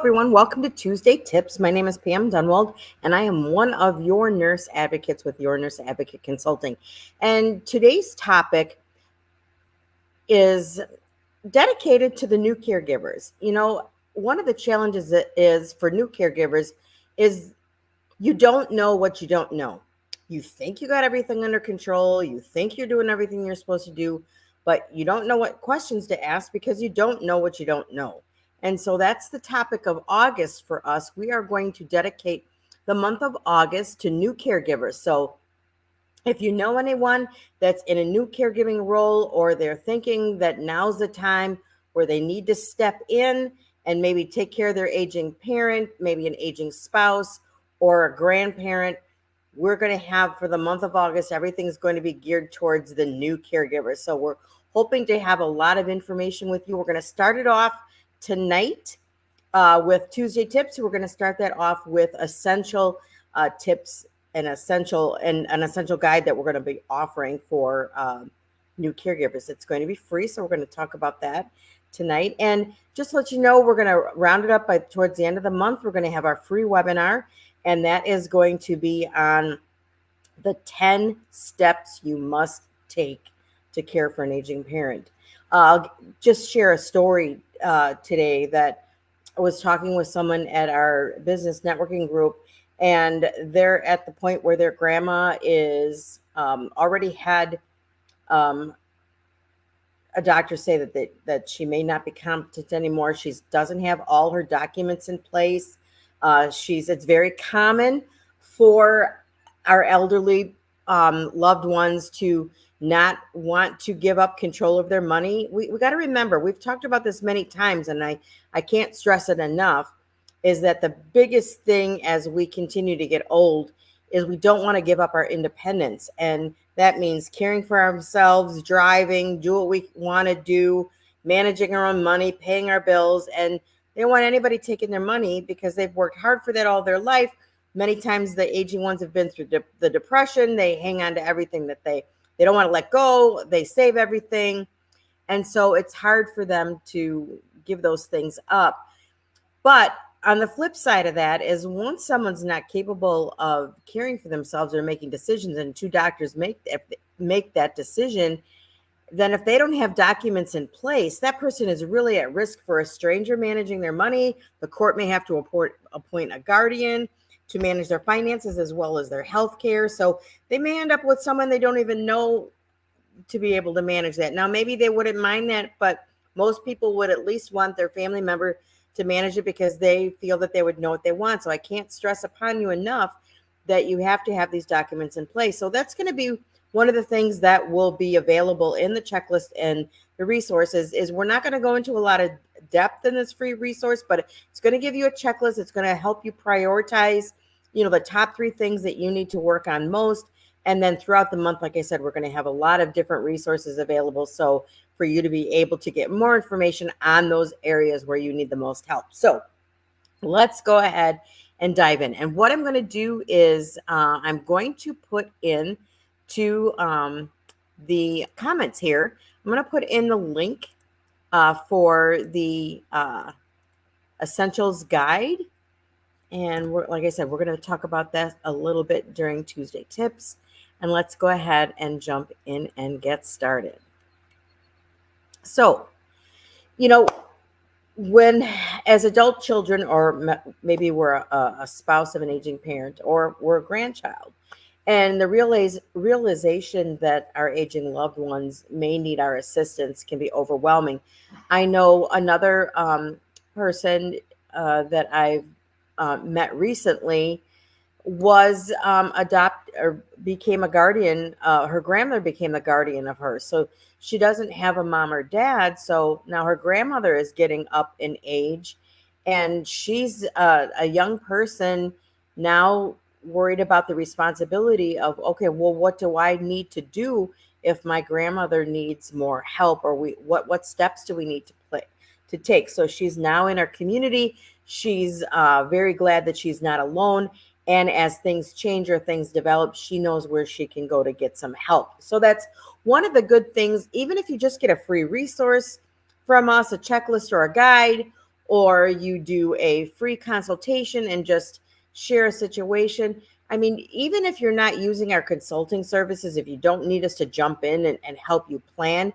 everyone. Welcome to Tuesday Tips. My name is Pam Dunwald, and I am one of your nurse advocates with Your Nurse Advocate Consulting. And today's topic is dedicated to the new caregivers. One of the challenges that is for new caregivers is you don't know what you don't know. You think you got everything under control. You think you're doing everything you're supposed to do, but you don't know what questions to ask because you don't know what you don't know. And so that's the topic of August for us. We are going to dedicate the month of August to new caregivers. So if you know anyone that's in a new caregiving role, or they're thinking that now's the time where they need to step in and maybe take care of their aging parent, maybe an aging spouse or a grandparent, we're going to have for the month of August, everything's going to be geared towards the new caregivers. So we're hoping to have a lot of information with you. We're going to start it off tonight with Tuesday Tips. We're going to start that off with essential tips, an essential guide that we're going to be offering for new caregivers. It's going to be free, so we're going to talk about that tonight. And just to let you know, we're going to round it up by towards the end of the month. We're going to have our free webinar, and that is going to be on the 10 steps you must take to care for an aging parent. I'll just share a story today that I was talking with someone at our business networking group, and they're at the point where their grandma is already had a doctor say that she may not be competent anymore. She doesn't have all her documents in place. It's very common for our elderly loved ones to not want to give up control of their money. We got to remember, we've talked about this many times, and I can't stress it enough, is that the biggest thing as we continue to get old is we don't want to give up our independence. And that means caring for ourselves, driving, do what we want to do, managing our own money, paying our bills. And they don't want anybody taking their money because they've worked hard for that all their life. Many times the aging ones have been through the depression. They hang on to everything that they don't want to let go. They save everything. And so it's hard for them to give those things up. But on the flip side of that is, once someone's not capable of caring for themselves or making decisions, and two doctors make that decision, then if they don't have documents in place, that person is really at risk for a stranger managing their money. The court may have to appoint a guardian to manage their finances as well as their health care. So they may end up with someone they don't even know to be able to manage that. Now, maybe they wouldn't mind that, but most people would at least want their family member to manage it because they feel that they would know what they want. So I can't stress upon you enough that you have to have these documents in place. So that's going to be one of the things that will be available in the checklist and the resources. Is we're not going to go into a lot of depth in this free resource, but it's going to give you a checklist. It's going to help you prioritize, the top 3 things that you need to work on most. And then throughout the month, like I said, we're going to have a lot of different resources available. So for you to be able to get more information on those areas where you need the most help. So let's go ahead and dive in. And what I'm going to do is I'm going to put in to the comments here. I'm going to put in the link for the Essentials Guide. And like I said, we're going to talk about that a little bit during Tuesday Tips. And let's go ahead and jump in and get started. So, when as adult children, or maybe we're a spouse of an aging parent, or we're a grandchild, and the realization that our aging loved ones may need our assistance can be overwhelming. I know another person that I've met recently was became a guardian. Her grandmother became the guardian of her. So she doesn't have a mom or dad. So now her grandmother is getting up in age, and she's a young person now, worried about the responsibility of, okay, well, what do I need to do if my grandmother needs more help, or what steps do we need to take? So she's now in our community. She's very glad that she's not alone. And as things change or things develop, she knows where she can go to get some help. So that's one of the good things. Even if you just get a free resource from us, a checklist or a guide, or you do a free consultation and just share a situation. I mean, even if you're not using our consulting services, if you don't need us to jump in and help you plan,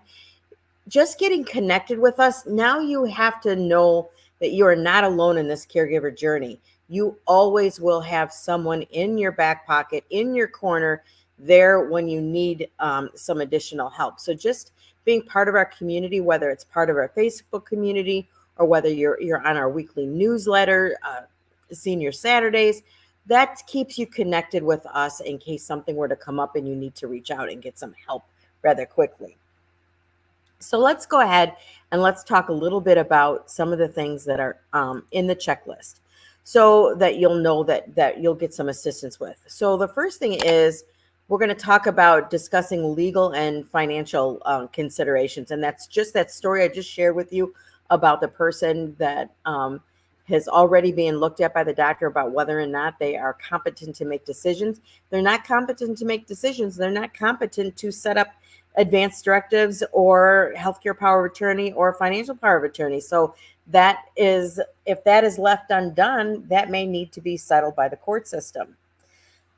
just getting connected with us, now you have to know that you are not alone in this caregiver journey. You always will have someone in your back pocket, in your corner, there when you need some additional help. So just being part of our community, whether it's part of our Facebook community or whether you're on our weekly newsletter, Senior Saturdays, that keeps you connected with us in case something were to come up and you need to reach out and get some help rather quickly. So let's go ahead and let's talk a little bit about some of the things that are in the checklist so that you'll know that you'll get some assistance with. So the first thing is we're going to talk about discussing legal and financial considerations. And that's just that story I just shared with you about the person that has already been looked at by the doctor about whether or not they are competent to make decisions. They're not competent to make decisions. They're not competent to set up advanced directives or healthcare power of attorney or financial power of attorney. So that is, if that is left undone, that may need to be settled by the court system.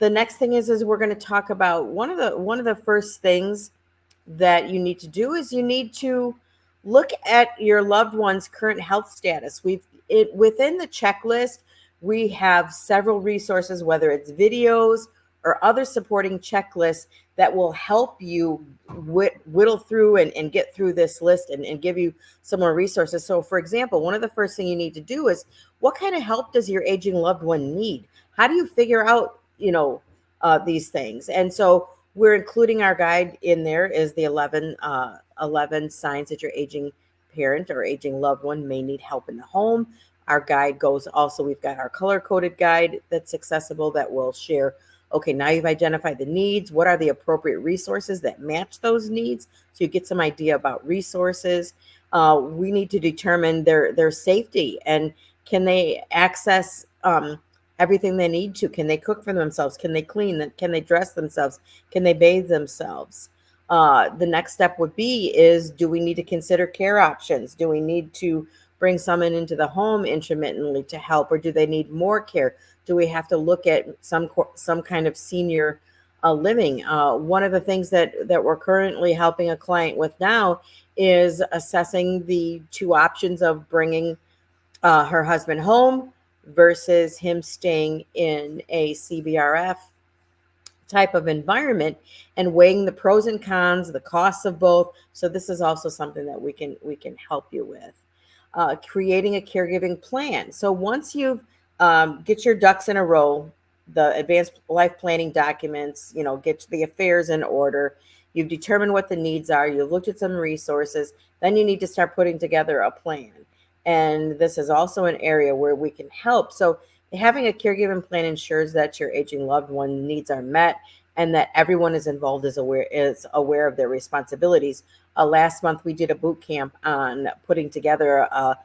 The next thing is we're going to talk about one of the first things that you need to do is you need to look at your loved one's current health status. Within the checklist, we have several resources, whether it's videos or other supporting checklists that will help you whittle through and get through this list and give you some more resources. So for example, one of the first things you need to do is, what kind of help does your aging loved one need? How do you figure out, these things? And so we're including our guide in there is the 11 signs that your aging parent or aging loved one may need help in the home. Our guide goes also, we've got our color-coded guide that's accessible that will share, okay, now you've identified the needs. What are the appropriate resources that match those needs? So you get some idea about resources. We need to determine their safety, and can they access everything they need to? Can they cook for themselves? Can they clean? Can they dress themselves? Can they bathe themselves? The next step would be is, do we need to consider care options? Do we need to bring someone into the home intermittently to help, or do they need more care? Do we have to look at some kind of senior living? One of the things that we're currently helping a client with now is assessing the two options of bringing her husband home versus him staying in a CBRF type of environment, and weighing the pros and cons, the costs of both. So this is also something that we can help you with. Creating a caregiving plan. So once you've get your ducks in a row, the advanced life planning documents, get the affairs in order, you've determined what the needs are, you've looked at some resources, then you need to start putting together a plan. And this is also an area where we can help. So having a caregiving plan ensures that your aging loved one needs are met and that everyone is involved is aware of their responsibilities. Last month, we did a boot camp on putting together a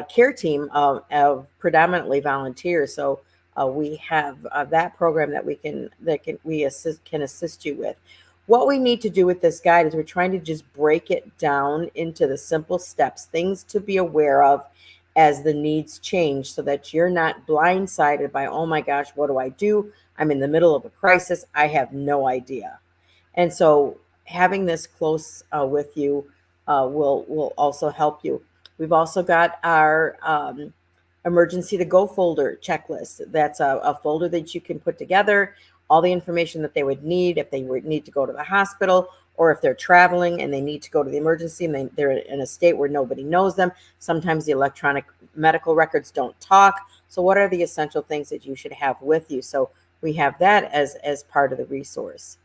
care team of predominantly volunteers. So we have that program that we can assist you with. What we need to do with this guide is we're trying to just break it down into the simple steps, things to be aware of as the needs change, so that you're not blindsided by, oh my gosh, what do I do? I'm in the middle of a crisis. I have no idea. And so having this close with you will also help you. We've also got our emergency to go folder checklist. That's a folder that you can put together, all the information that they would need if they need to go to the hospital, or if they're traveling and they need to go to the emergency and they're in a state where nobody knows them. Sometimes the electronic medical records don't talk. So what are the essential things that you should have with you? So we have that as part of the resource.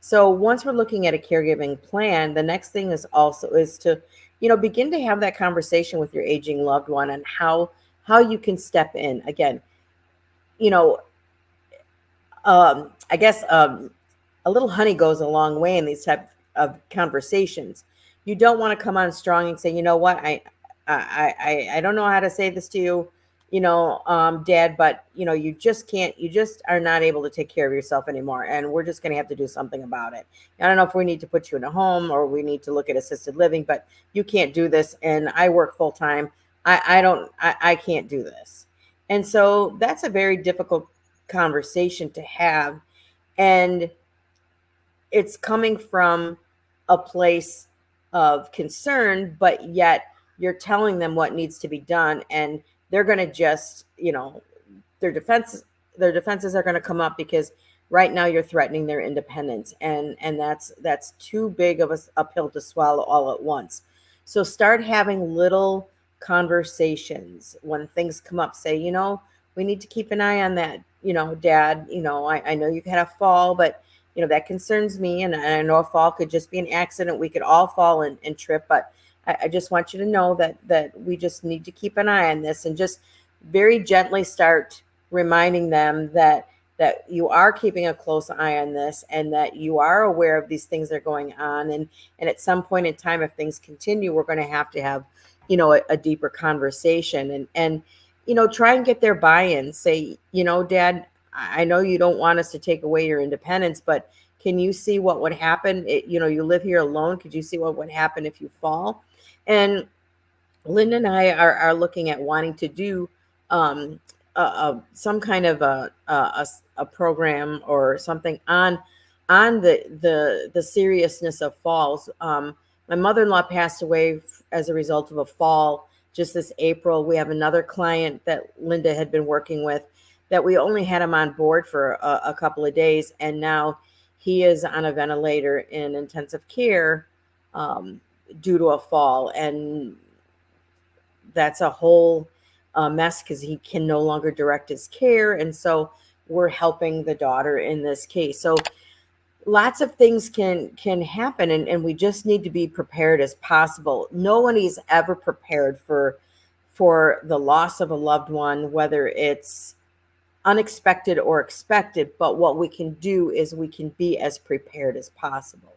So once we're looking at a caregiving plan, the next thing is to, begin to have that conversation with your aging loved one on how you can step in. Again, I guess a little honey goes a long way in these type of conversations. You don't want to come on strong and say, you know what, I don't know how to say this to you, Dad, but you just are not able to take care of yourself anymore, and we're just going to have to do something about it. I don't know if we need to put you in a home or we need to look at assisted living, but you can't do this, and I work full time. I can't do this. And so that's a very difficult conversation to have. And it's coming from a place of concern, but yet you're telling them what needs to be done, and they're going to just, their defenses are going to come up because right now you're threatening their independence, and that's too big of a pill to swallow all at once. So start having little conversations when things come up. Say, we need to keep an eye on that, dad. I know you've had a fall, but that concerns me, and I know a fall could just be an accident. We could all fall and trip, but I just want you to know that we just need to keep an eye on this, and just very gently start reminding them that you are keeping a close eye on this, and that you are aware of these things that are going on, and at some point in time, if things continue, we're going to have a deeper conversation, and try and get their buy-in. Say, dad, I know you don't want us to take away your independence, but can you see what would happen? You live here alone. Could you see what would happen if you fall? And Linda and I are looking at wanting to do some kind of a program or something on the seriousness of falls. My mother-in-law passed away as a result of a fall just this April. We have another client that Linda had been working with that we only had him on board for a couple of days, and now he is on a ventilator in intensive care due to a fall, and that's a whole mess because he can no longer direct his care, and so we're helping the daughter in this case. So lots of things can happen, and we just need to be prepared as possible. No one is ever prepared for the loss of a loved one, whether it's unexpected or expected, but what we can do is we can be as prepared as possible.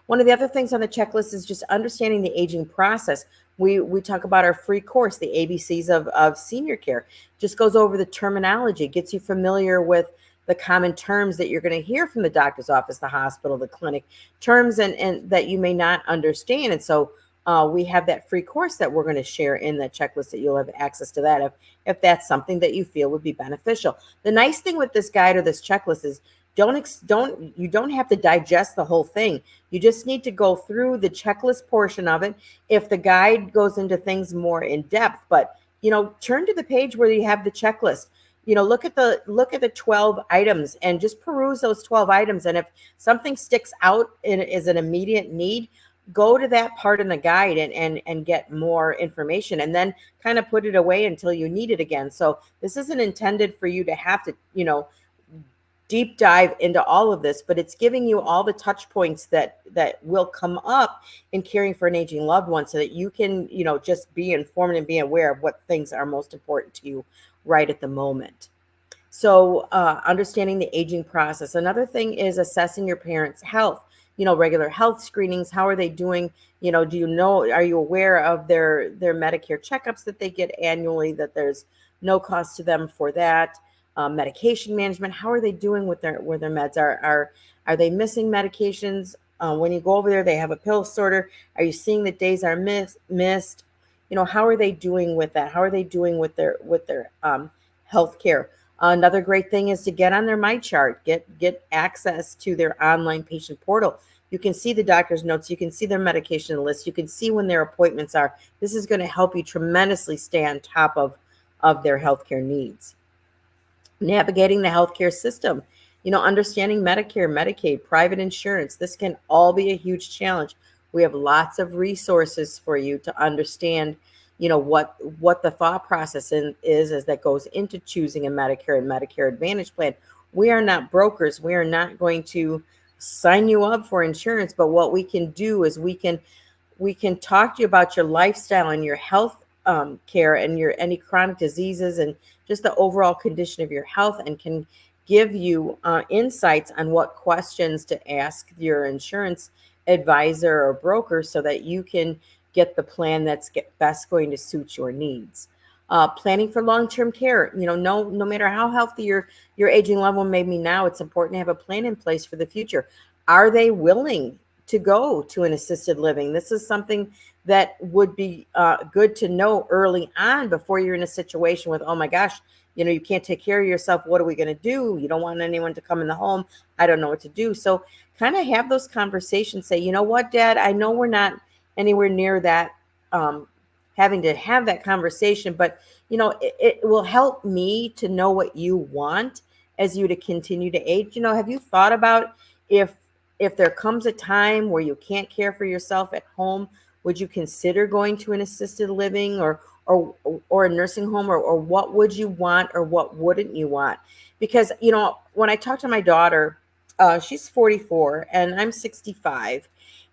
One of the other things on the checklist is just understanding the aging process. We talk about our free course, the ABCs of senior care. Just goes over the terminology, gets you familiar with the common terms that you're going to hear from the doctor's office, the hospital, the clinic, terms and that you may not understand. And so we have that free course that we're going to share in the checklist, that you'll have access to that if that's something that you feel would be beneficial. The nice thing with this guide or this checklist is you don't have to digest the whole thing. You just need to go through the checklist portion of it. If the guide goes into things more in depth, but turn to the page where you have the checklist. Look at the 12 items and just peruse those 12 items. And if something sticks out and is an immediate need, go to that part in the guide and get more information, and then kind of put it away until you need it again. So this isn't intended for you to have to, deep dive into all of this, but it's giving you all the touch points that will come up in caring for an aging loved one, so that you can, just be informed and be aware of what things are most important to you right at the moment. So understanding the aging process. Another thing is assessing your parents' health. Regular health screenings. How are they doing? Are you aware of their Medicare checkups that they get annually, that there's no cost to them for that? Medication management. How are they doing with their meds? Are they missing medications? When you go over there, they have a pill sorter. Are you seeing that days are missed? How are they doing with that? How are they doing with their health care? Another great thing is to get on their MyChart, get access to their online patient portal. You can see the doctor's notes. You can see their medication list. You can see when their appointments are. This is going to help you tremendously stay on top of their healthcare needs. Navigating the healthcare system, understanding Medicare, Medicaid, private insurance. This can all be a huge challenge. We have lots of resources for you to understand, what the thought process is as that goes into choosing a Medicare and Medicare Advantage plan. We are not brokers. We are not going to sign you up for insurance, but what we can do is we can talk to you about your lifestyle and your health care and any chronic diseases and just the overall condition of your health, and can give you insights on what questions to ask your insurance advisor or broker, so that you can get the plan that's best going to suit your needs. Planning for long-term care. No matter how healthy your aging loved one may be now, it's important to have a plan in place for the future. Are they willing to go to an assisted living. This is something that would be good to know early on before you're in a situation with, oh my gosh, you can't take care of yourself. What are we going to do? You don't want anyone to come in the home. I don't know what to do. So kind of have those conversations. Say, you know what, Dad, I know we're not anywhere near that, having to have that conversation, but it will help me to know what you want as you to continue to age. Have you thought about if there comes a time where you can't care for yourself at home, would you consider going to an assisted living or a nursing home, or what would you want or what wouldn't you want? Because when I talk to my daughter, she's 44 and I'm 65,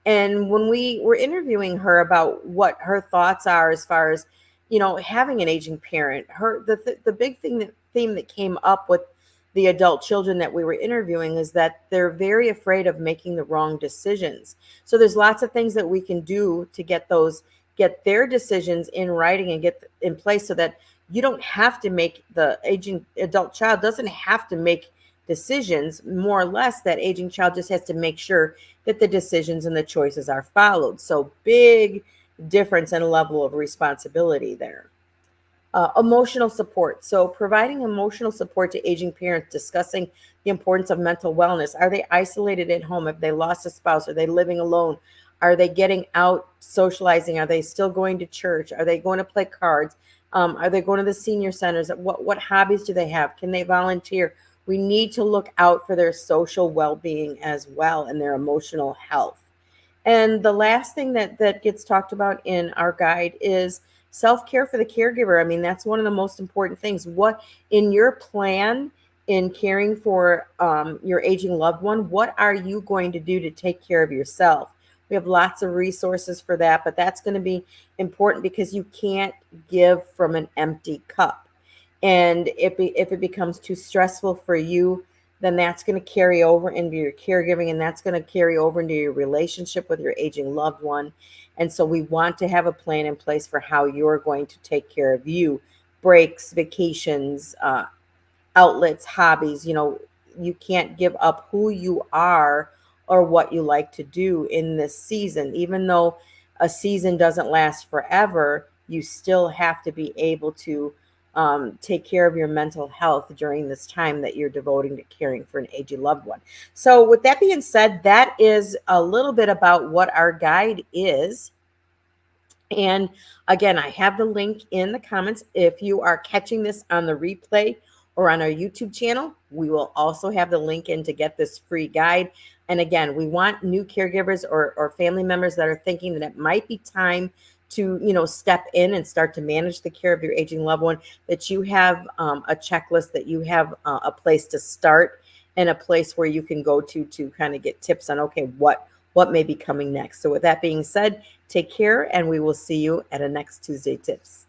and when we were interviewing her about what her thoughts are as far as having an aging parent, the big theme that came up with the adult children that we were interviewing is that they're very afraid of making the wrong decisions. So there's lots of things that we can do to get their decisions in writing and get in place, so that you don't have to make, the aging adult child doesn't have to make decisions. More or less, that aging child just has to make sure that the decisions and the choices are followed. So big difference in a level of responsibility there. Emotional support. So providing emotional support to aging parents, discussing the importance of mental wellness. Are they isolated at home? Have they lost a spouse? Are they living alone? Are they getting out socializing? Are they still going to church? Are they going to play cards? Are they going to the senior centers? What hobbies do they have? Can they volunteer? We need to look out for their social well-being as well, and their emotional health. And the last thing that gets talked about in our guide is self-care for the caregiver. I mean, that's one of the most important things. What in your plan in caring for your aging loved one, what are you going to do to take care of yourself? We have lots of resources for that, but that's going to be important because you can't give from an empty cup. And if it becomes too stressful for you, then that's going to carry over into your caregiving, and that's going to carry over into your relationship with your aging loved one. And so we want to have a plan in place for how you're going to take care of you. Breaks, vacations, outlets, hobbies. You can't give up who you are or what you like to do in this season. Even though a season doesn't last forever, you still have to be able to take care of your mental health during this time that you're devoting to caring for an aging loved one. So with that being said, that is a little bit about what our guide is. And again, I have the link in the comments. If you are catching this on the replay or on our YouTube channel, we will also have the link in to get this free guide. And again, we want new caregivers or family members that are thinking that it might be time to step in and start to manage the care of your aging loved one, that you have a checklist, that you have a place to start and a place where you can go to kind of get tips on, okay, what may be coming next. So with that being said, take care, and we will see you at a next Tuesday Tips.